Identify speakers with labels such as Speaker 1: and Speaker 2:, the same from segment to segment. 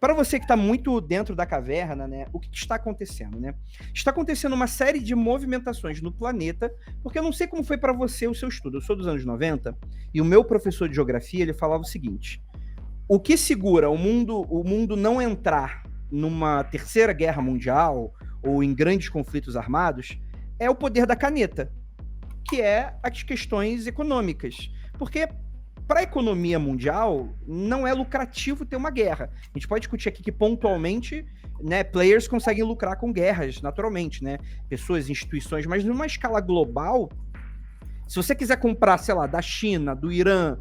Speaker 1: Para você que está muito dentro da caverna, né, o que está acontecendo, né? Está acontecendo uma série de movimentações no planeta, porque eu não sei como foi para você o seu estudo. Eu sou dos anos 90 e o meu professor de geografia, ele falava o seguinte: o que segura o mundo não entrar numa terceira guerra mundial ou em grandes conflitos armados é o poder da caneta, que é as questões econômicas. Porque para a economia mundial, não é lucrativo ter uma guerra. A gente pode discutir aqui que pontualmente, né, players conseguem lucrar com guerras, naturalmente, né? Pessoas, instituições, mas numa escala global, se você quiser comprar, sei lá, da China, do Irã,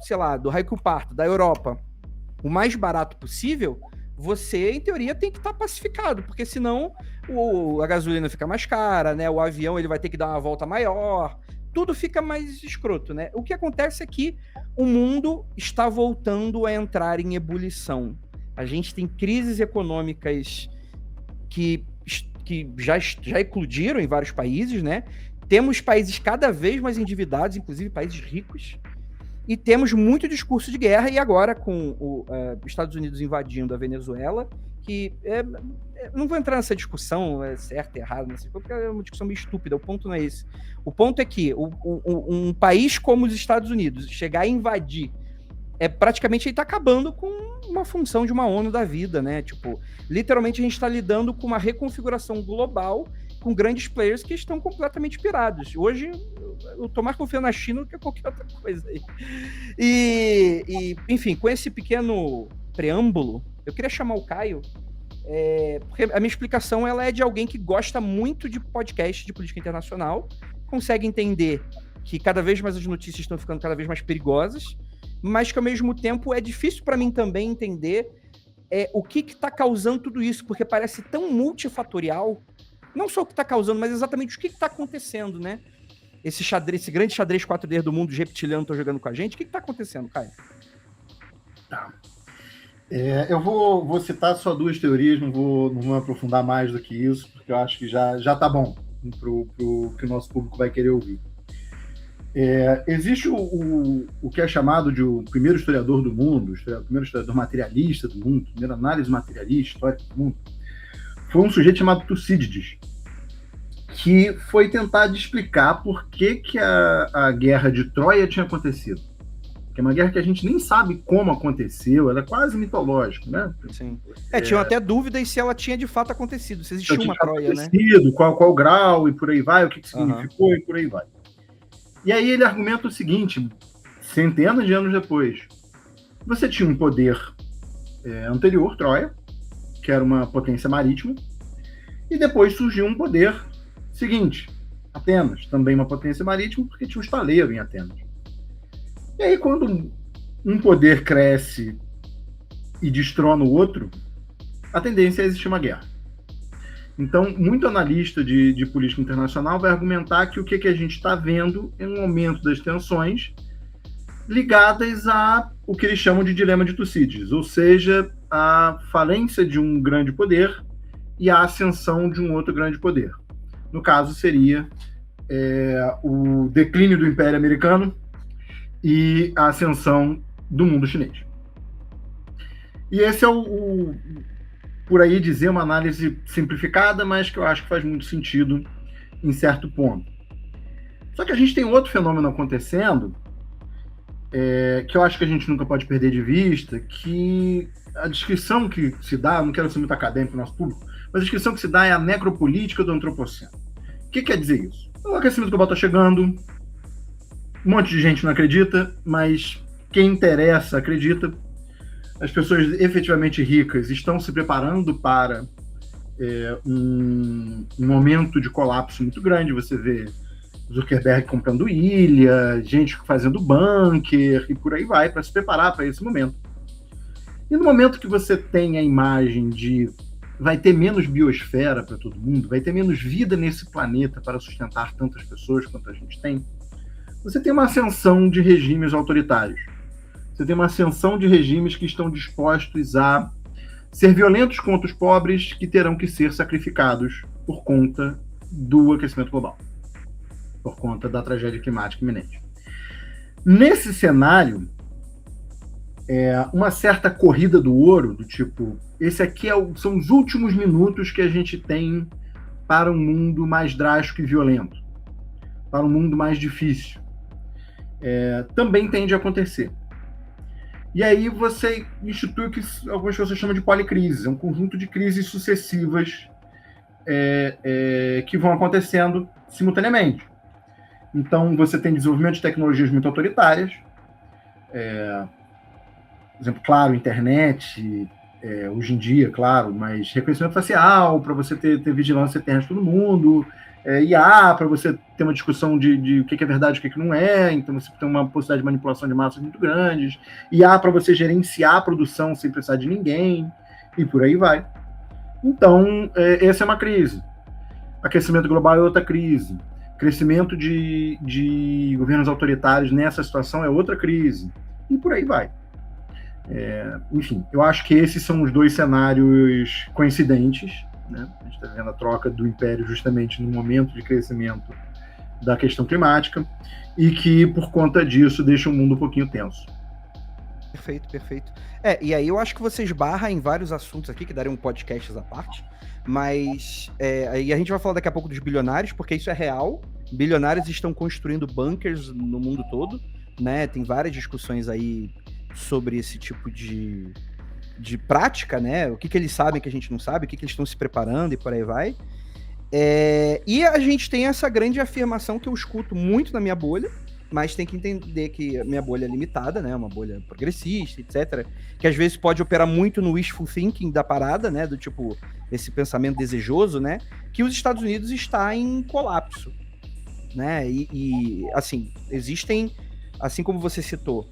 Speaker 1: sei lá, do Raio que eu parto, da Europa, o mais barato possível, você, em teoria, tem que estar pacificado, porque senão a gasolina fica mais cara, né? O avião ele vai ter que dar uma volta maior, tudo fica mais escroto, né? O que acontece é que o mundo está voltando a entrar em ebulição. A gente tem crises econômicas que já eclodiram em vários países, né? Temos países cada vez mais endividados, inclusive países ricos, e temos muito discurso de guerra, e agora com os Estados Unidos invadindo a Venezuela, que não vou entrar nessa discussão, é certo, errado, não sei, porque é uma discussão meio estúpida, o ponto não é esse. O ponto é que um país como os Estados Unidos chegar a invadir, praticamente ele está acabando com uma função de uma ONU da vida, né? Tipo, literalmente a gente está lidando com uma reconfiguração global com grandes players que estão completamente pirados. Hoje, eu tô mais confiando na China do que qualquer outra coisa aí. Enfim, com esse pequeno preâmbulo, eu queria chamar o Caio, porque a minha explicação ela é de alguém que gosta muito de podcast de política internacional, consegue entender que cada vez mais as notícias estão ficando cada vez mais perigosas, mas que ao mesmo tempo é difícil para mim também entender o que está causando tudo isso, porque parece tão multifatorial, não só o que está causando, mas exatamente o que está acontecendo, né? Esse grande xadrez 4D do mundo, os reptilianos estão jogando com a gente. O que está acontecendo, Caio?
Speaker 2: Tá. Eu vou citar só duas teorias, não vou aprofundar mais do que isso, porque eu acho que já tá bom para o que o nosso público vai querer ouvir. Existe o que é chamado de o primeiro historiador do mundo, o primeiro historiador materialista do mundo, a primeira análise materialista histórica do mundo, foi um sujeito chamado Tucídides, que foi tentar explicar por que a guerra de Troia tinha acontecido. Que é uma guerra que a gente nem sabe como aconteceu, ela é quase mitológica, né?
Speaker 1: Sim. Tinham até dúvidas se ela tinha de fato acontecido, se existiu uma Troia, né?
Speaker 2: Qual grau e por aí vai, o que significou e por aí vai. E aí ele argumenta o seguinte, centenas de anos depois, você tinha um poder anterior, Troia, que era uma potência marítima, e depois surgiu um poder seguinte, Atenas, também uma potência marítima, porque tinha um estaleiro em Atenas. E aí, quando um poder cresce e destrona o outro, a tendência é existir uma guerra. Então, muito analista de política internacional vai argumentar que o que a gente está vendo é um aumento das tensões ligadas a o que eles chamam de dilema de Tucídides, ou seja, a falência de um grande poder e a ascensão de um outro grande poder. No caso, seria o declínio do Império Americano e a ascensão do mundo chinês. E esse é por aí dizer, uma análise simplificada, mas que eu acho que faz muito sentido em certo ponto. Só que a gente tem outro fenômeno acontecendo, que eu acho que a gente nunca pode perder de vista, que a descrição que se dá, não quero ser muito acadêmico no nosso público, mas a descrição que se dá é a necropolítica do antropoceno. O que quer dizer isso? O aquecimento global está chegando, um monte de gente não acredita, mas quem interessa acredita. As pessoas efetivamente ricas estão se preparando para um momento de colapso muito grande. Você vê Zuckerberg comprando ilha, gente fazendo bunker e por aí vai, para se preparar para esse momento. E no momento que você tem a imagem de vai ter menos biosfera para todo mundo, vai ter menos vida nesse planeta para sustentar tantas pessoas quanto a gente tem, você tem uma ascensão de regimes autoritários. Você tem uma ascensão de regimes que estão dispostos a ser violentos contra os pobres, que terão que ser sacrificados por conta do aquecimento global, por conta da tragédia climática iminente. Nesse cenário, uma certa corrida do ouro, do tipo, esse aqui são os últimos minutos que a gente tem para um mundo mais drástico e violento, para um mundo mais difícil. Também tende a acontecer. E aí você institui o que algumas pessoas chamam de policrise, um conjunto de crises sucessivas que vão acontecendo simultaneamente. Então, você tem desenvolvimento de tecnologias muito autoritárias, por exemplo, claro, internet, hoje em dia, claro, mas reconhecimento facial, para você ter vigilância eterna de todo mundo, IA, para você ter uma discussão de o que é verdade e o que não é, então você tem uma possibilidade de manipulação de massas muito grandes, IA para você gerenciar a produção sem precisar de ninguém, e por aí vai. Então, essa é uma crise. Aquecimento global é outra crise. Crescimento de governos autoritários nessa situação é outra crise. E por aí vai. Enfim, eu acho que esses são os dois cenários coincidentes, né? A gente está vendo a troca do império justamente no momento de crescimento da questão climática e que, por conta disso, deixa o mundo um pouquinho tenso.
Speaker 1: Perfeito, perfeito. E aí eu acho que você esbarra em vários assuntos aqui, que dariam podcasts à parte, mas aí a gente vai falar daqui a pouco dos bilionários, porque isso é real. Bilionários estão construindo bunkers no mundo todo, né? Tem várias discussões aí sobre esse tipo de prática, né? O que eles sabem que a gente não sabe, o que eles estão se preparando e por aí vai. E a gente tem essa grande afirmação que eu escuto muito na minha bolha, mas tem que entender que a minha bolha é limitada, né? Uma bolha progressista, etc. Que às vezes pode operar muito no wishful thinking da parada, né? Do tipo, esse pensamento desejoso, né? Que os Estados Unidos está em colapso, né? E assim, existem, assim como você citou,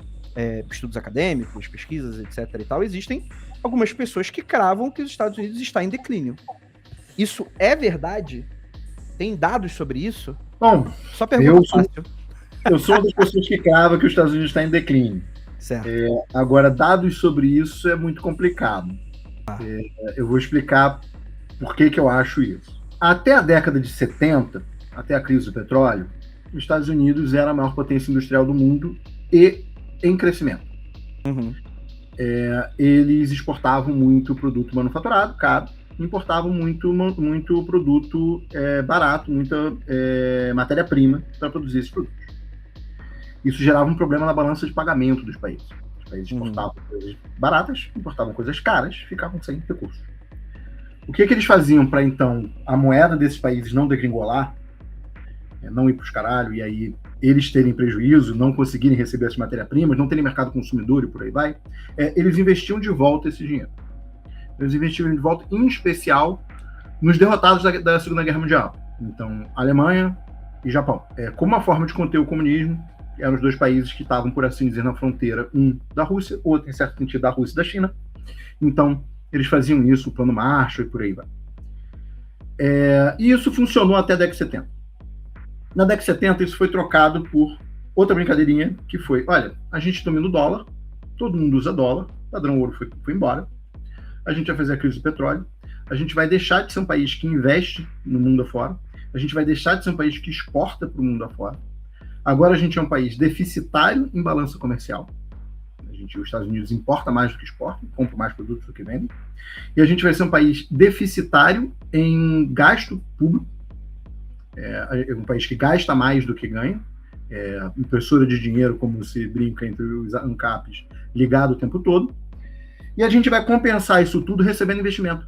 Speaker 1: estudos acadêmicos, pesquisas, etc. e tal, existem algumas pessoas que cravam que os Estados Unidos está em declínio. Isso é verdade? Tem dados sobre isso?
Speaker 2: Bom,
Speaker 1: só pergunta fácil.
Speaker 2: Eu sou uma das pessoas que crava que os Estados Unidos está em declínio.
Speaker 1: Certo.
Speaker 2: Agora, dados sobre isso é muito complicado. Eu vou explicar por que eu acho isso. Até a década de 70, até a crise do petróleo, os Estados Unidos era a maior potência industrial do mundo e em crescimento.
Speaker 1: Uhum.
Speaker 2: Eles exportavam muito produto manufaturado, caro, importavam muito produto barato, muita matéria-prima para produzir esses produtos. Isso gerava um problema na balança de pagamento dos países. Os países exportavam coisas baratas, importavam coisas caras, ficavam sem recursos. O que eles faziam para, então, a moeda desses países não degringolar, não ir para os caralho, e aí eles terem prejuízo, não conseguirem receber essas matérias-primas, não terem mercado consumidor e por aí vai, eles investiam de volta esse dinheiro. Eles investiam de volta, em especial, nos derrotados da Segunda Guerra Mundial. Então, Alemanha e Japão. Como uma forma de conter o comunismo, eram os dois países que estavam, por assim dizer, na fronteira, um da Rússia, outro, em certo sentido, da Rússia e da China. Então, eles faziam isso, o Plano Marshall e por aí vai. E isso funcionou até a década de 70. Na década de 70, isso foi trocado por outra brincadeirinha, que foi, olha, a gente domina o dólar, todo mundo usa dólar, o padrão ouro foi embora, a gente vai fazer a crise do petróleo, a gente vai deixar de ser um país que investe no mundo afora, a gente vai deixar de ser um país que exporta para o mundo afora. Agora a gente é um país deficitário em balança comercial. Os Estados Unidos importa mais do que exporta, compra mais produtos do que vende. E a gente vai ser um país deficitário em gasto público. É um país que gasta mais do que ganha. Impressora de dinheiro, como se brinca entre os ANCAPs, ligado o tempo todo. E a gente vai compensar isso tudo recebendo investimento.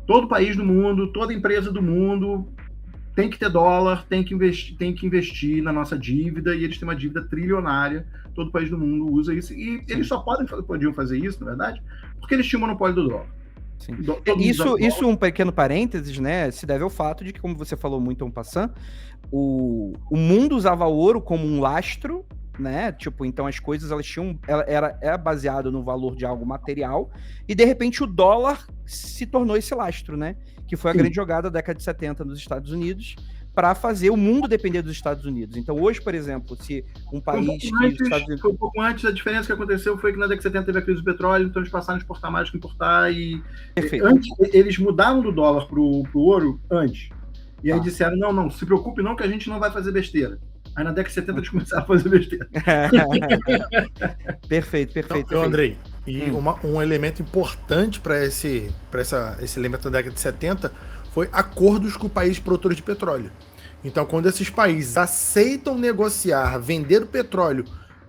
Speaker 2: Todo país do mundo, toda empresa do mundo tem que ter dólar, tem que investir na nossa dívida, e eles têm uma dívida trilionária, todo país do mundo usa isso, e eles só podiam fazer isso, na verdade, porque eles tinham o monopólio do dólar.
Speaker 1: Sim. Isso, um pequeno parênteses, né, se deve ao fato de que, como você falou muito en passant, o mundo usava ouro como um lastro, né, tipo, então as coisas, elas tinham, era baseado no valor de algo material, e de repente o dólar se tornou esse lastro, né, que foi a grande jogada da década de 70 nos Estados Unidos, para fazer o mundo depender dos Estados Unidos. Então hoje, por exemplo, se um país...
Speaker 2: Foi um pouco antes, a diferença que aconteceu foi que na década de 70 teve a crise do petróleo, então eles passaram a exportar mais do que importar, e antes, eles mudaram do dólar pro ouro antes, e aí disseram, não, se preocupe não, que a gente não vai fazer besteira. Aí na década de 70 eles começaram a fazer besteira.
Speaker 1: Perfeito.
Speaker 3: Então, Andrei, e um elemento importante para esse elemento da década de 70 foi acordos com países produtores de petróleo. Então, quando esses países aceitam negociar, vender o petróleo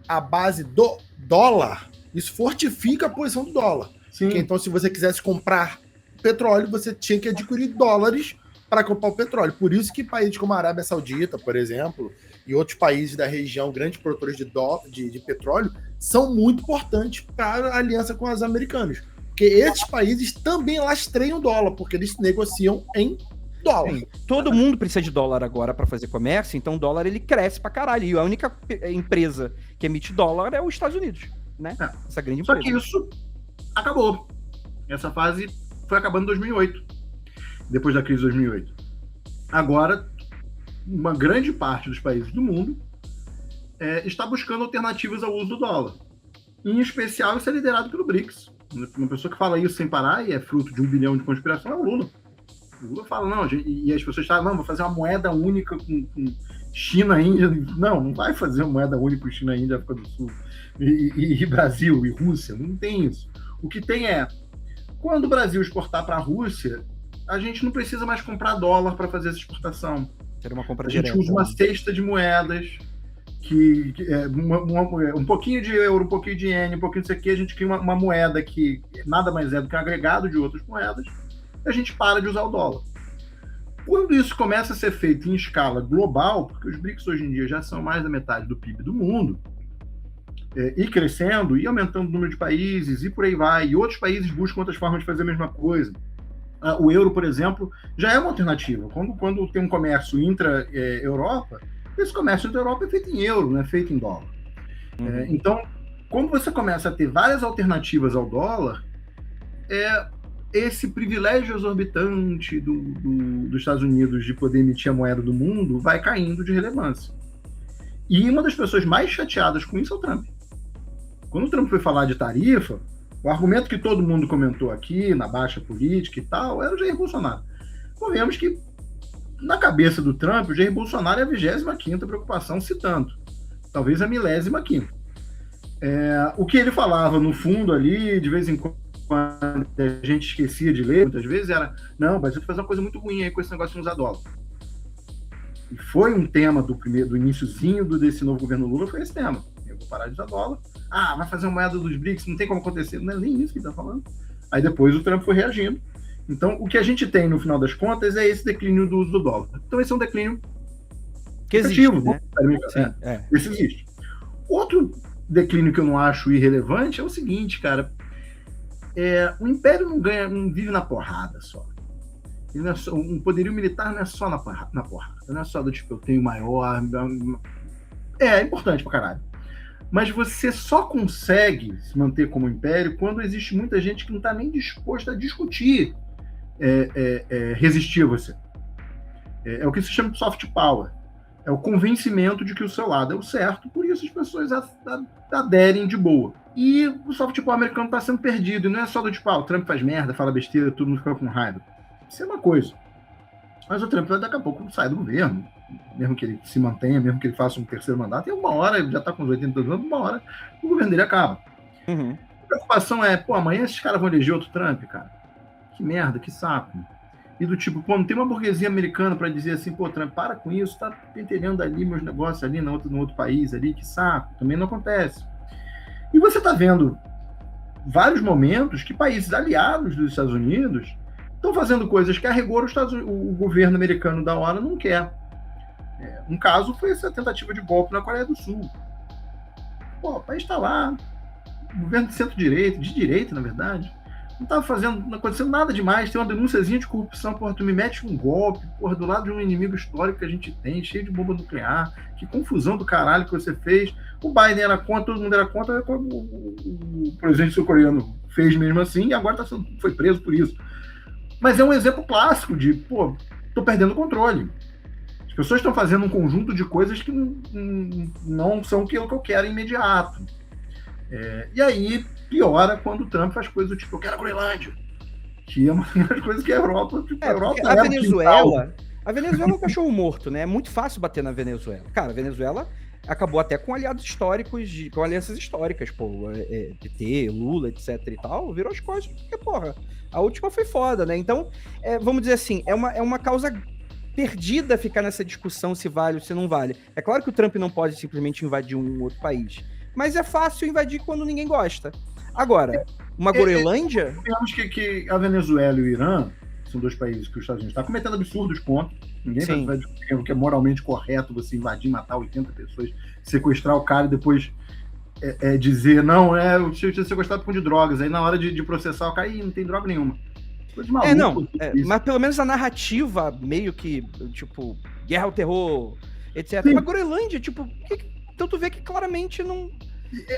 Speaker 3: à base do dólar, isso fortifica a posição do dólar. Porque, então, se você quisesse comprar petróleo, você tinha que adquirir dólares para comprar o petróleo. Por isso que países como a Arábia Saudita, por exemplo, e outros países da região, grandes produtores de petróleo, são muito importantes para a aliança com os americanos. Porque esses países também lastreiam o dólar, porque eles negociam em dólar.
Speaker 1: Sim. Todo mundo precisa de dólar agora para fazer comércio, então o dólar ele cresce pra caralho. E a única empresa que emite dólar é os Estados Unidos, né? Essa grande empresa.
Speaker 2: Só que isso acabou. Essa fase foi acabando em 2008, depois da crise de 2008. Agora, uma grande parte dos países do mundo está buscando alternativas ao uso do dólar. Em especial, isso é liderado pelo BRICS. Uma pessoa que fala isso sem parar e é fruto de 1 bilhão de conspiração é o Lula. O Lula fala, não, e as pessoas falam, não, vou fazer uma moeda única com China, Índia. Não vai fazer uma moeda única com China, Índia, África do Sul, e Brasil, e Rússia. Não tem isso. O que tem quando o Brasil exportar para a Rússia, a gente não precisa mais comprar dólar para fazer essa exportação.
Speaker 1: Uma compra
Speaker 2: a gente
Speaker 1: direta,
Speaker 2: usa uma cesta de moedas, um pouquinho de euro, um pouquinho de iene, um pouquinho disso aqui, a gente cria uma moeda que nada mais é do que um agregado de outras moedas, e a gente para de usar o dólar. Quando isso começa a ser feito em escala global, porque os BRICS hoje em dia já são mais da metade do PIB do mundo, e crescendo, e aumentando o número de países, e por aí vai, e outros países buscam outras formas de fazer a mesma coisa. O euro, por exemplo, já é uma alternativa. Quando tem um comércio intra-Europa, esse comércio intra-Europa é feito em euro, não é feito em dólar. Então, quando você começa a ter várias alternativas ao dólar, esse privilégio exorbitante dos Estados Unidos de poder emitir a moeda do mundo vai caindo de relevância. E uma das pessoas mais chateadas com isso é o Trump. Quando o Trump foi falar de tarifa, o argumento que todo mundo comentou aqui, na baixa política e tal, era o Jair Bolsonaro. Vemos que, na cabeça do Trump, o Jair Bolsonaro é a 25ª preocupação, citando. Talvez a 15ª. O que ele falava, no fundo, ali, de vez em quando, a gente esquecia de ler, muitas vezes, era, não, o Brasil faz uma coisa muito ruim aí com esse negócio de usar dólar. E foi um tema do iniciozinho desse novo governo Lula, foi esse tema. Eu vou parar de usar dólar. Vai fazer uma moeda dos BRICS, não tem como acontecer. Não é nem isso que ele está falando. Aí depois o Trump foi reagindo. Então, o que a gente tem, no final das contas, é esse declínio do uso do dólar. Então, esse é um declínio
Speaker 1: que existe, né?
Speaker 2: Esse existe. Outro declínio que eu não acho irrelevante é o seguinte, cara. O Império não vive na porrada só. Um poderio militar não é só na porrada. Não é só do tipo, eu tenho maior... É importante pra caralho. Mas você só consegue se manter como império quando existe muita gente que não está nem disposta a discutir resistir a você. É o que se chama de soft power. É o convencimento de que o seu lado é o certo, por isso as pessoas aderem de boa. E o soft power americano está sendo perdido, e não é só do tipo, o Trump faz merda, fala besteira, todo mundo fica com raiva. Isso é uma coisa. Mas o Trump daqui a pouco sai do governo, mesmo que ele se mantenha, mesmo que ele faça um terceiro mandato, e uma hora, ele já está com os 80 anos, uma hora o governo dele acaba. A preocupação é, amanhã esses caras vão eleger outro Trump, cara. Que merda, que saco. E do tipo, não tem uma burguesia americana para dizer assim, Trump, para com isso, tá pentelhando ali meus negócios ali no outro país ali, que saco. Também não acontece. E você está vendo vários momentos que países aliados dos Estados Unidos estão fazendo coisas que a rigor o governo americano da hora não quer. Um caso foi essa tentativa de golpe na Coreia do Sul. O país está lá, governo de centro-direita, de direita, na verdade, não acontecendo nada demais, tem uma denúnciazinha de corrupção, tu me mete um golpe, do lado de um inimigo histórico que a gente tem, cheio de bomba nuclear, que confusão do caralho que você fez. O Biden era contra, todo mundo era contra, o presidente sul-coreano fez mesmo assim, e agora foi preso por isso. Mas é um exemplo clássico de, tô perdendo o controle. As pessoas estão fazendo um conjunto de coisas que não são aquilo que eu quero imediato. E aí piora quando o Trump faz coisas do tipo, eu quero a Groenlândia, que é uma das coisas que a Europa...
Speaker 1: A A Venezuela é um cachorro morto, né? É muito fácil bater na Venezuela. Cara, a Venezuela acabou até com aliados históricos, com alianças históricas, pô. PT, Lula, etc e tal, virou as coisas, porque, porra, a última foi foda, né? Então, vamos dizer assim, é uma causa perdida ficar nessa discussão se vale ou se não vale. É claro que o Trump não pode simplesmente invadir um outro país, mas é fácil invadir quando ninguém gosta. Agora, uma Groenlândia...
Speaker 2: Digamos que a Venezuela e o Irã são dois países que os Estados Unidos estão cometendo absurdos contra. Ninguém vai discutir o que é moralmente correto você invadir, matar 80 pessoas, sequestrar o cara e depois dizer, não, eu tinha sequestrado por conta de drogas. Aí na hora de processar o cara, não tem droga nenhuma.
Speaker 1: Maluco, mas pelo menos a narrativa meio que, tipo, guerra ao terror, etc. Sim. Mas Groenlândia, tipo, então tu vê que claramente não...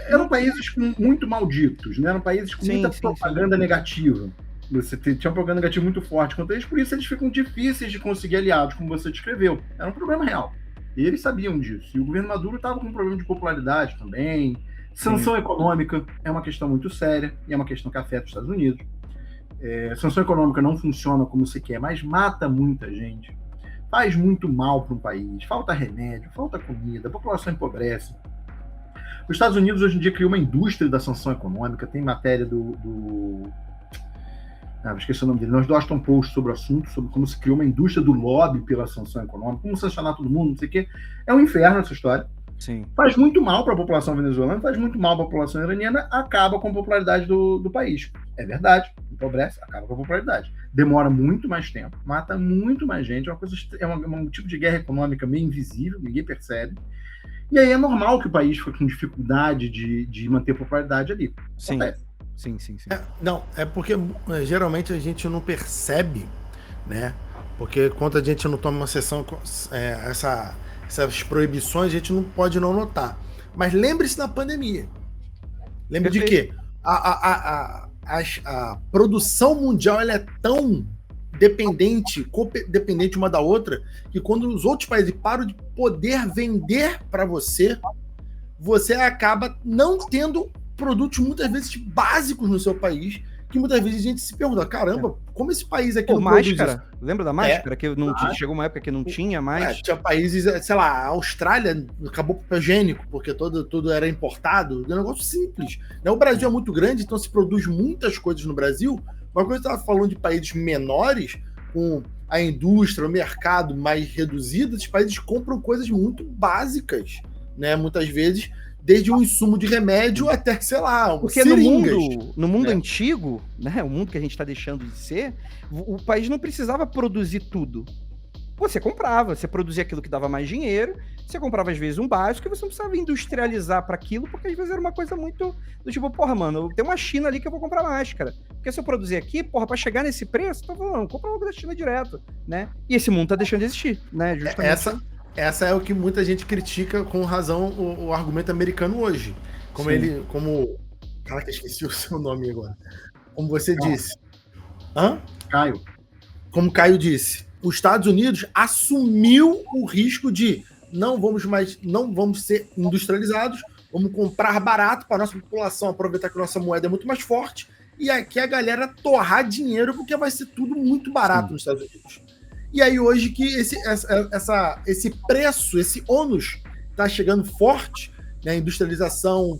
Speaker 2: Eram países muito malditos, né? Eram países com muita propaganda negativa. Você tinha uma propaganda negativa muito forte contra eles, por isso eles ficam difíceis de conseguir aliados, como você descreveu. Era um problema real. E eles sabiam disso. E o governo Maduro estava com um problema de popularidade também. Sanção econômica é uma questão muito séria e é uma questão que afeta os Estados Unidos. Sanção econômica não funciona como se quer, mas mata muita gente. Faz muito mal para um país. Falta remédio, falta comida, a população empobrece. Os Estados Unidos hoje em dia criou uma indústria da sanção econômica. Tem matéria esqueci o nome dele, nós do Washington Post sobre o assunto, sobre como se criou uma indústria do lobby pela sanção econômica, como sancionar todo mundo, não sei o quê. É um inferno essa história.
Speaker 1: Sim.
Speaker 2: Faz muito mal para a população venezuelana, faz muito mal para a população iraniana, acaba com a popularidade do país. É verdade, empobrece, acaba com a popularidade. Demora muito mais tempo, mata muito mais gente, é um tipo de guerra econômica meio invisível, ninguém percebe. E aí é normal que o país fique com dificuldade de manter a popularidade ali.
Speaker 1: Sim. Acontece. Sim.
Speaker 3: É porque geralmente a gente não percebe, né? Porque quando a gente não toma uma sessão, essas proibições a gente não pode não notar. Mas lembre-se da pandemia. Lembre de que a produção mundial ela é tão dependente uma da outra, que quando os outros países param de poder vender para você acaba não tendo produtos muitas vezes básicos no seu país, que muitas vezes a gente se pergunta, caramba, como esse país aqui não
Speaker 1: produz máscara? Lembra da máscara? Que não chegou uma época que não tinha mais?
Speaker 3: Tinha países, sei lá, a Austrália acabou com papel higiênico, porque tudo era importado, é um negócio simples. O Brasil é muito grande, então se produz muitas coisas no Brasil. Uma coisa que eu estava falando de países menores, com a indústria, o mercado mais reduzido, esses países compram coisas muito básicas, né? Muitas vezes, desde um insumo de remédio até, sei lá,
Speaker 1: porque seringas, no mundo antigo, né, o mundo que a gente está deixando de ser, o país não precisava produzir tudo. Você comprava, você produzia aquilo que dava mais dinheiro, você comprava às vezes um básico e você não precisava industrializar para aquilo, porque às vezes era uma coisa muito do tipo, porra, mano, tem uma China ali que eu vou comprar máscara. Porque se eu produzir aqui, porra, para chegar nesse preço, então não, compra logo da China direto, né? E esse mundo tá deixando de existir, né? Justamente.
Speaker 3: Essa é o que muita gente critica com razão o argumento americano hoje. Caraca, esqueci o seu nome agora. Como você disse.
Speaker 2: Caio.
Speaker 3: Como Caio disse, os Estados Unidos assumiu o risco de não vamos ser industrializados, vamos comprar barato para a nossa população, aproveitar que a nossa moeda é muito mais forte, e aqui a galera torrar dinheiro, porque vai ser tudo muito barato nos Estados Unidos. E aí hoje que esse preço, esse ônus está chegando forte, né? Industrialização,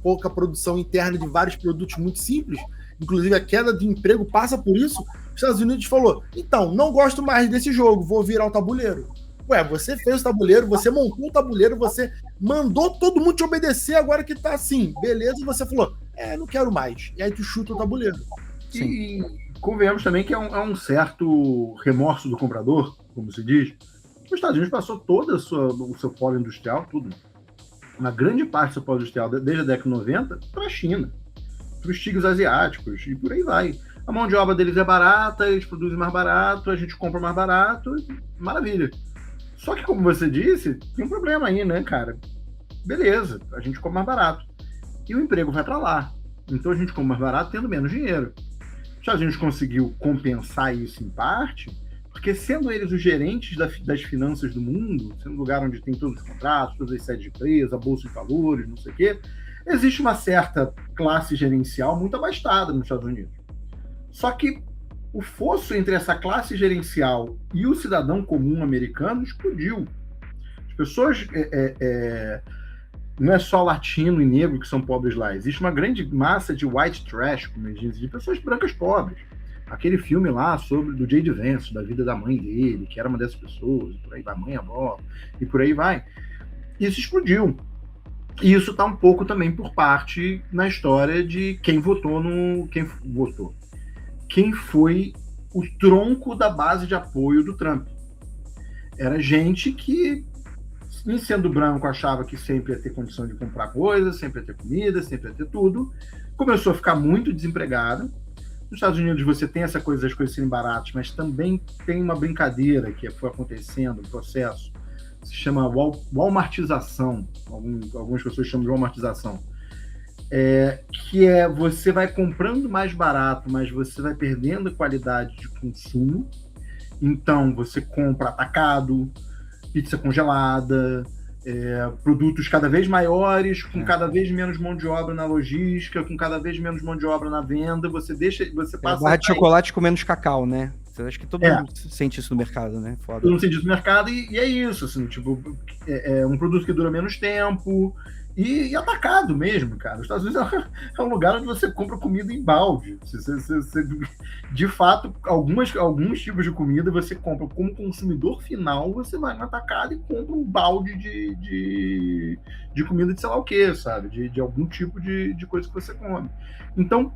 Speaker 3: pouca produção interna de vários produtos muito simples, inclusive a queda de emprego passa por isso. Os Estados Unidos falou, então, não gosto mais desse jogo, vou virar o tabuleiro. Ué, você fez o tabuleiro, você montou o tabuleiro, você mandou todo mundo te obedecer, agora que tá assim, beleza, e você falou, não quero mais. E aí tu chuta o tabuleiro.
Speaker 2: E convenhamos também que é um certo remorso do comprador, como se diz. Os Estados Unidos passou todo o seu polo industrial, tudo. Uma grande parte do seu polo industrial, desde a década de 90, para a China, para os tigres asiáticos, e por aí vai. A mão de obra deles é barata, eles produzem mais barato, a gente compra mais barato, maravilha. Só que, como você disse, tem um problema aí, né, cara? Beleza, a gente compra mais barato. E o emprego vai para lá. Então a gente compra mais barato tendo menos dinheiro. Os Estados Unidos conseguiu compensar isso em parte, porque sendo eles os gerentes das finanças do mundo, sendo o lugar onde tem todos os contratos, todas as sedes de empresa, a bolsa de valores, não sei o quê, existe uma certa classe gerencial muito abastada nos Estados Unidos. Só que o fosso entre essa classe gerencial e o cidadão comum americano explodiu. As pessoas... não é só latino e negro que são pobres lá. Existe uma grande massa de white trash, como eles dizem, de pessoas brancas pobres. Aquele filme lá do J.D. Vance, da vida da mãe dele, que era uma dessas pessoas, e por aí vai, mãe, avó, e por aí vai. Isso explodiu. E isso está um pouco também por parte na história de quem votou quem foi o tronco da base de apoio do Trump. Era gente que, em sendo branco, achava que sempre ia ter condição de comprar coisas, sempre ia ter comida, sempre ia ter tudo. Começou a ficar muito desempregada. Nos Estados Unidos você tem essa coisa das coisas serem baratas, mas também tem uma brincadeira que foi acontecendo, um processo, se chama walmartização. Algumas pessoas chamam de walmartização. Que é você vai comprando mais barato, mas você vai perdendo qualidade de consumo. Então você compra atacado, pizza congelada, produtos cada vez maiores, com cada vez menos mão de obra na logística, com cada vez menos mão de obra na venda. Você passa
Speaker 1: barra de chocolate com menos cacau, né? Acho que todo mundo sente isso no mercado, né? Foda.
Speaker 2: Todo mundo sente isso no mercado e é isso, assim, tipo, é um produto que dura menos tempo e atacado mesmo, cara. Os Estados Unidos é um lugar onde você compra comida em balde. De fato, alguns tipos de comida você compra como consumidor final, você vai no atacado e compra um balde de comida de sei lá o que, sabe? De algum tipo de coisa que você come. Então,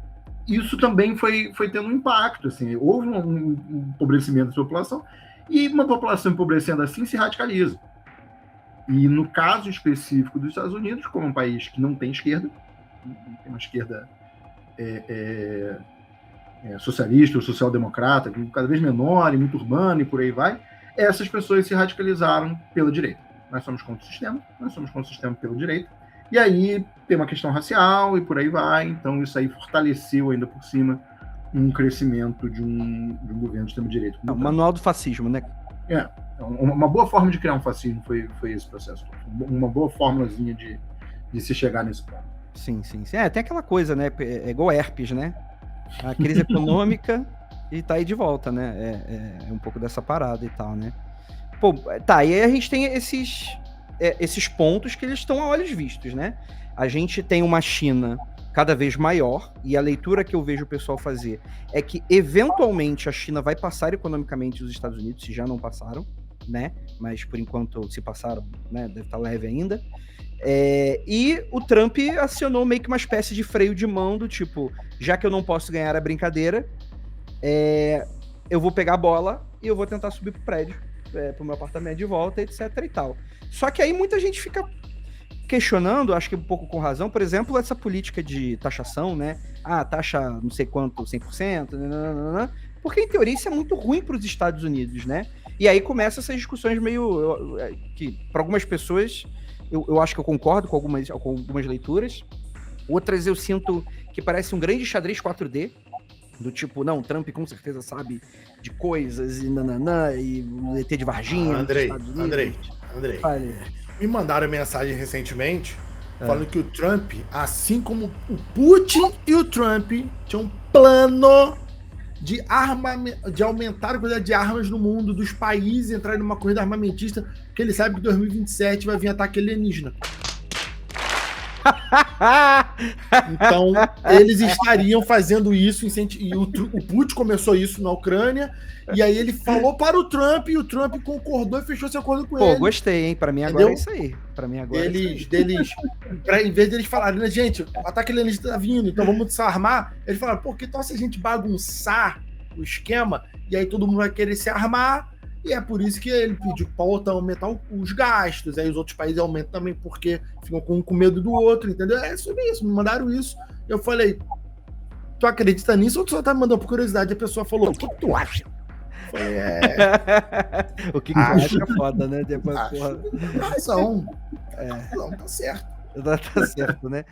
Speaker 2: isso também foi tendo um impacto, assim, houve um empobrecimento da população, e uma população empobrecendo assim se radicaliza. E no caso específico dos Estados Unidos, como um país que não tem esquerda, tem uma esquerda socialista ou social-democrata, cada vez menor e muito urbana e por aí vai, essas pessoas se radicalizaram pela direita. Nós somos contra o sistema pela direita. E aí tem uma questão racial e por aí vai, então isso aí fortaleceu ainda por cima um crescimento de um governo de extrema-direita.
Speaker 1: O manual do fascismo, né?
Speaker 2: Uma boa forma de criar um fascismo foi esse processo. Uma boa fórmulazinha de se chegar nesse ponto.
Speaker 1: Sim. Tem aquela coisa, né? É igual herpes, né? A crise econômica e tá aí de volta, né? É um pouco dessa parada e tal, né? Pô, tá, e aí a gente tem esses pontos que eles estão a olhos vistos, né? A gente tem uma China cada vez maior, e a leitura que eu vejo o pessoal fazer é que, eventualmente, a China vai passar economicamente os Estados Unidos, se já não passaram, né? Mas, por enquanto, se passaram, né? Deve estar leve ainda. E o Trump acionou meio que uma espécie de freio de mão do tipo, já que eu não posso ganhar a brincadeira, eu vou pegar a bola e eu vou tentar subir pro prédio, pro meu apartamento de volta, etc e tal. Só que aí muita gente fica questionando, acho que um pouco com razão, por exemplo, essa política de taxação, né? Taxa não sei quanto, 100%, porque em teoria isso é muito ruim para os Estados Unidos, né? E aí começam essas discussões meio... que para algumas pessoas, eu acho que eu concordo com algumas leituras, outras eu sinto que parece um grande xadrez 4D, do tipo, não, Trump com certeza sabe de coisas, e e o ET de Varginha.
Speaker 3: Andrei,
Speaker 1: Fale.
Speaker 3: me mandaram mensagem recentemente falando que o Trump, assim como o Putin e o Trump, tinham um plano de aumentar a quantidade de armas no mundo, dos países entrarem numa corrida armamentista, porque ele sabe que em 2027 vai vir ataque alienígena. Então, eles estariam fazendo isso, e o Putin começou isso na Ucrânia, e aí ele falou para o Trump, e o Trump concordou e fechou esse acordo com ele.
Speaker 1: Pô, gostei, hein? Pra mim agora é isso aí. Pra mim agora
Speaker 3: em vez deles falarem, né, gente, o ataque alienígena tá vindo, então vamos desarmar, eles falaram, pô, que tal se a gente bagunçar o esquema, e aí todo mundo vai querer se armar, e é por isso que ele pediu para a OTAN aumentar os gastos, aí os outros países aumentam também porque ficam com medo do outro, entendeu? É sobre isso, me mandaram isso. Eu falei, tu acredita nisso ou tu só tá me mandando por curiosidade? A pessoa falou, o que tu acha? Eu falei,
Speaker 1: o que tu acha é foda, né? Depois,
Speaker 3: razão. Não, tá certo.
Speaker 1: Tá certo, né?